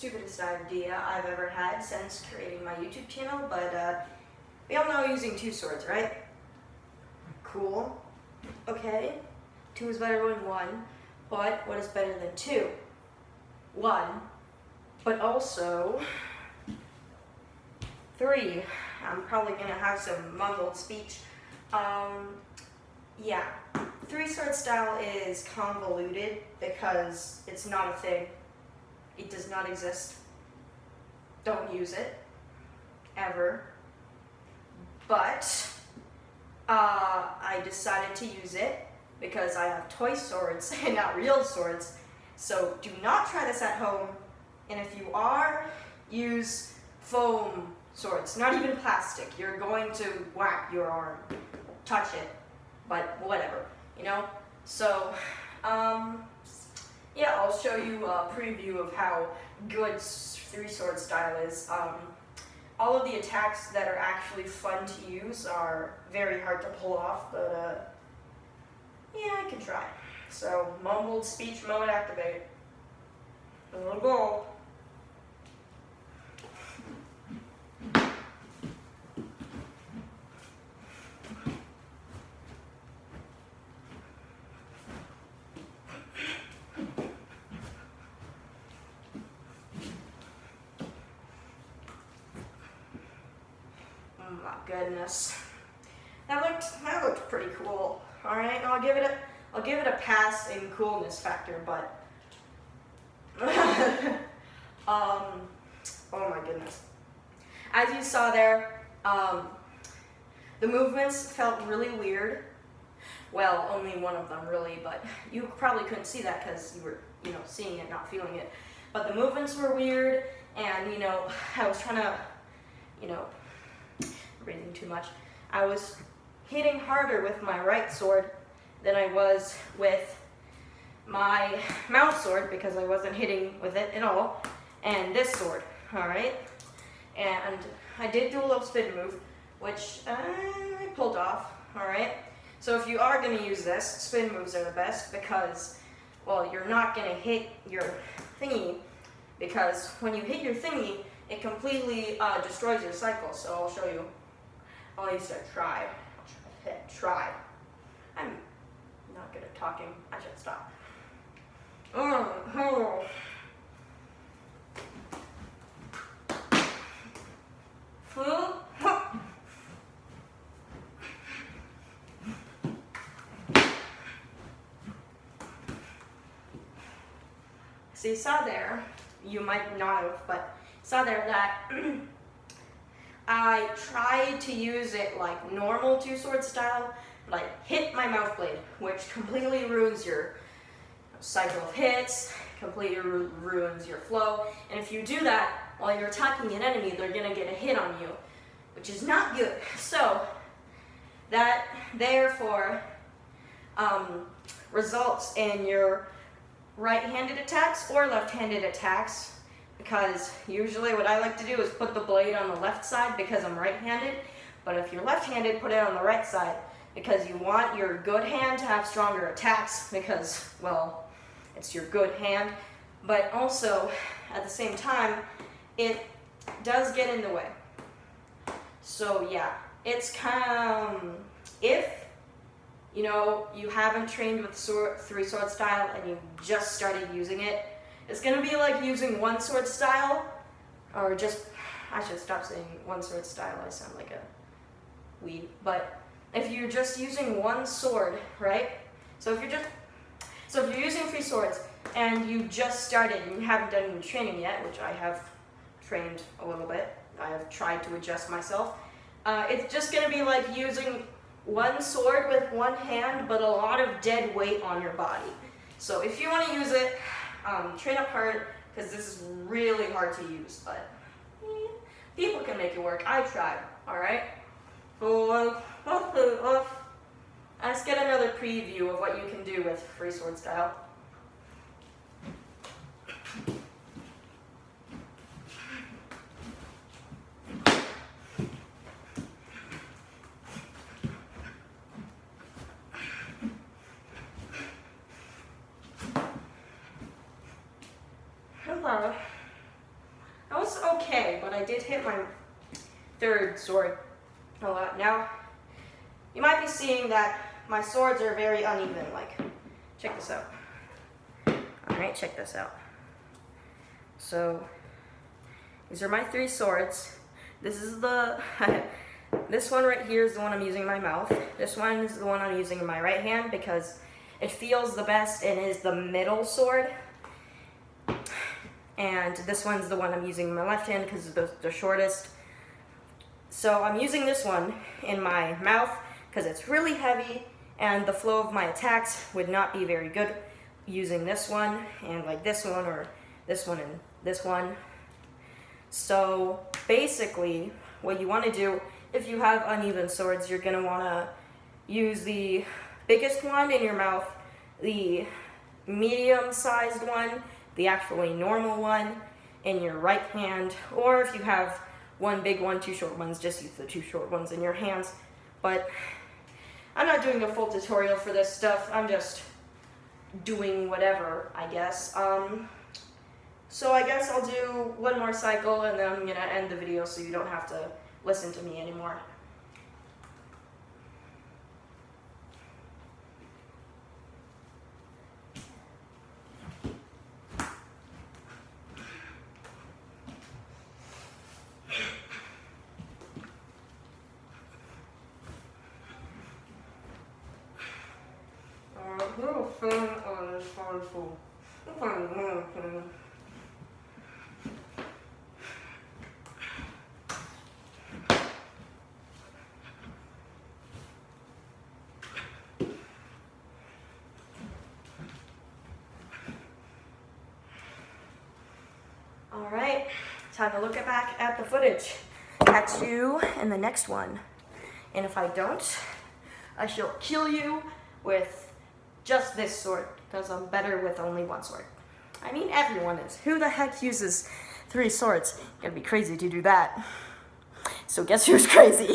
stupidest idea I've ever had since creating my YouTube channel, but we all know using two swords, right? Cool. Okay. 2 is better than 1, but what is better than 2? 1, but also 3. I'm probably gonna have some mumbled speech. Yeah, 3-sword style is convoluted because it's not a thing. It does not exist. Don't use it, ever. But I decided to use it because I have toy swords and not real swords. So do not try this at home. And if you are, use foam swords, not even plastic. You're going to whack your arm, touch it, but whatever, you know? So, yeah, I'll show you a preview of how good 3-sword style is. All of the attacks that are actually fun to use are very hard to pull off, but yeah, I can try. So, mumbled speech mode activate. It'll go. Oh my goodness, that looked pretty cool. All right, I'll give it a pass in coolness factor, but oh my goodness. As you saw there, the movements felt really weird. Well, only one of them really, but you probably couldn't see that because you were, seeing it, not feeling it. But the movements were weird, and I was trying to, breathing too much. I was hitting harder with my right sword than I was with my mouse sword because I wasn't hitting with it at all, and this sword, all right? And I did do a little spin move, which I pulled off, all right? So if you are gonna use this, spin moves are the best because, well, you're not gonna hit your thingy because when you hit your thingy, it completely destroys your cycle. So I'll show you. I'll at least try. Try. I'm not good at talking. I should stop. So you saw there, you might not have, but saw there that I tried to use it like normal 2-sword style, but I hit my mouth blade, which completely ruins your cycle of hits, completely ruins your flow. And if you do that while you're attacking an enemy, they're gonna get a hit on you, which is not good. So that therefore results in your right-handed attacks or left-handed attacks, because usually what I like to do is put the blade on the left side because I'm right-handed, but if you're left-handed, put it on the right side because you want your good hand to have stronger attacks because, well, it's your good hand, but also at the same time, it does get in the way. So yeah, it's kind of, if you haven't trained with 3-sword style and you just started using it, it's gonna be like using 1-sword style, or just, I should stop saying 1-sword style, I sound like a weeb, but if you're just using 1 sword, right? So if you're using 3 swords and you just started and you haven't done any training yet, which I have trained a little bit, I have tried to adjust myself, it's just gonna be like using 1 sword with 1 hand, but a lot of dead weight on your body. So if you want to use it, train up hard, because this is really hard to use, but people can make it work. I tried, alright? Let's get another preview of what you can do with 3-sword style. That was okay, but I did hit my third sword a lot. Now, you might be seeing that my swords are very uneven. Like, check this out. Alright, check this out. So, these are my 3 swords. This is the, this one right here is the one I'm using in my mouth. This one is the one I'm using in my right hand because it feels the best and is the middle sword. And this one's the one I'm using in my left hand because it's the shortest. So I'm using this one in my mouth because it's really heavy and the flow of my attacks would not be very good using this one and like this one or this one and this one. So basically what you want to do if you have uneven swords, you're going to want to use the biggest one in your mouth, the medium-sized one, the actually normal one in your right hand, or if you have one big one, 2 short ones, just use the 2 short ones in your hands. But I'm not doing a full tutorial for this stuff, I'm just doing whatever, I guess. So I guess I'll do one more cycle and then I'm gonna end the video so you don't have to listen to me anymore. Alright, time to look back at the footage. Catch you in the next one. And if I don't, I shall kill you with just this sword, because I'm better with only one sword. I mean, everyone is. Who the heck uses 3 swords? You gotta be crazy to do that. So guess who's crazy?